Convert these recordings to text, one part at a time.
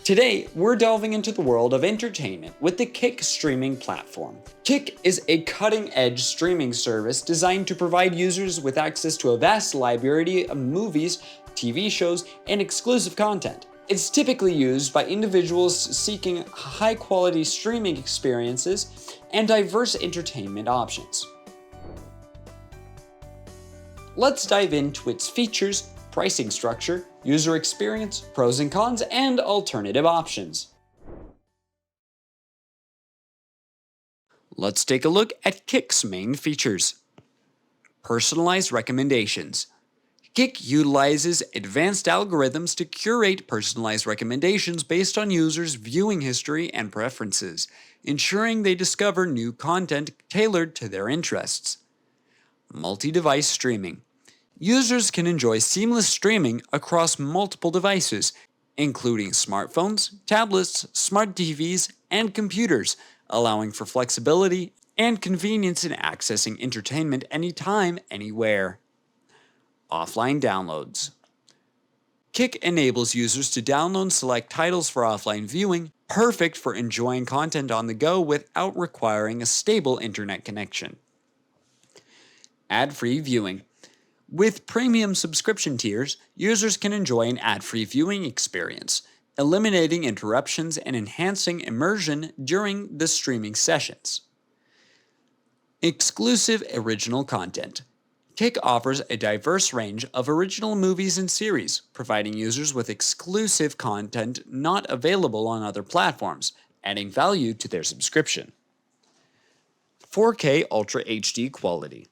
Today, we're delving into the world of entertainment with the Kick streaming platform. Kick is a cutting-edge streaming service designed to provide users with access to a vast library of movies, TV shows, and exclusive content. It's typically used by individuals seeking high-quality streaming experiences and diverse entertainment options. Let's dive into its features, pricing structure, user experience, pros and cons, and alternative options. Let's take a look at Kick's main features. Personalized recommendations. Kick utilizes advanced algorithms to curate personalized recommendations based on users' viewing history and preferences, ensuring they discover new content tailored to their interests. Multi-device streaming. Users can enjoy seamless streaming across multiple devices, including smartphones, tablets, smart TVs, and computers, allowing for flexibility and convenience in accessing entertainment anytime, anywhere. Offline downloads. Kick enables users to download select titles for offline viewing, perfect for enjoying content on the go without requiring a stable internet connection. Ad-free viewing. With premium subscription tiers, users can enjoy an ad-free viewing experience, eliminating interruptions and enhancing immersion during the streaming sessions. Exclusive original content. Kick offers a diverse range of original movies and series, providing users with exclusive content not available on other platforms, adding value to their subscription. 4K Ultra HD quality.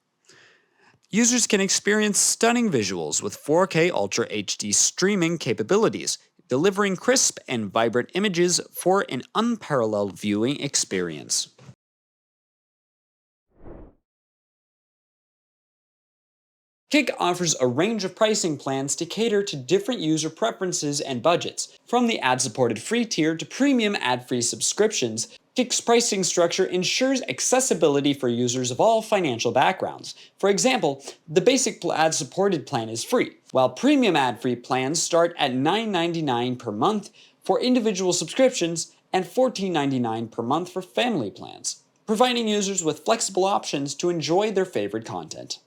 Users can experience stunning visuals with 4K Ultra HD streaming capabilities, delivering crisp and vibrant images for an unparalleled viewing experience. Kick offers a range of pricing plans to cater to different user preferences and budgets. From the ad-supported free tier to premium ad-free subscriptions, Kick's pricing structure ensures accessibility for users of all financial backgrounds. For example, the basic ad-supported plan is free, while premium ad-free plans start at $9.99 per month for individual subscriptions and $14.99 per month for family plans, providing users with flexible options to enjoy their favorite content.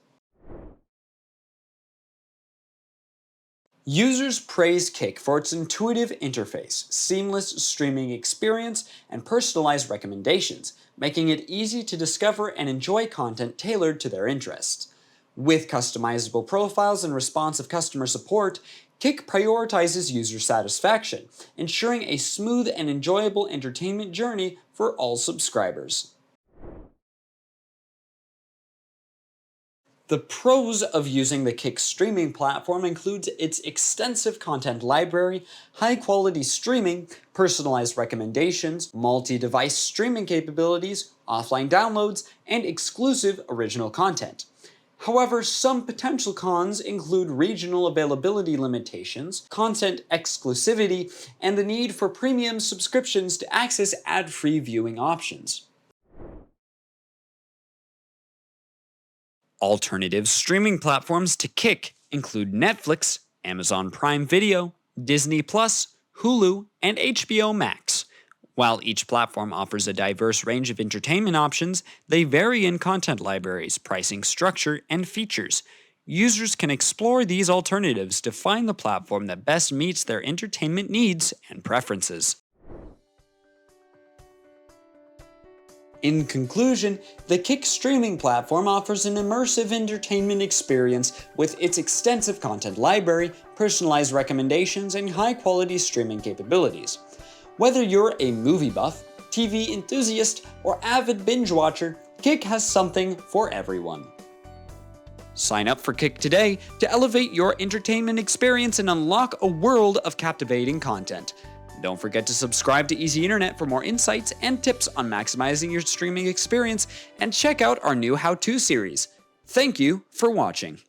Users praise Kick for its intuitive interface, seamless streaming experience, and personalized recommendations, making it easy to discover and enjoy content tailored to their interests. With customizable profiles and responsive customer support, Kick prioritizes user satisfaction, ensuring a smooth and enjoyable entertainment journey for all subscribers. The pros of using the Kick streaming platform includes its extensive content library, high-quality streaming, personalized recommendations, multi-device streaming capabilities, offline downloads, and exclusive original content. However, some potential cons include regional availability limitations, content exclusivity, and the need for premium subscriptions to access ad-free viewing options. Alternative streaming platforms to Kick include Netflix, Amazon Prime Video, Disney+, Hulu, and HBO Max. While each platform offers a diverse range of entertainment options, they vary in content libraries, pricing structure, and features. Users can explore these alternatives to find the platform that best meets their entertainment needs and preferences. In conclusion, the Kick streaming platform offers an immersive entertainment experience with its extensive content library, personalized recommendations, and high-quality streaming capabilities. Whether you're a movie buff, TV enthusiast, or avid binge watcher, Kick has something for everyone. Sign up for Kick today to elevate your entertainment experience and unlock a world of captivating content. Don't forget to subscribe to EasyInternet for more insights and tips on maximizing your streaming experience, and check out our new how-to series. Thank you for watching.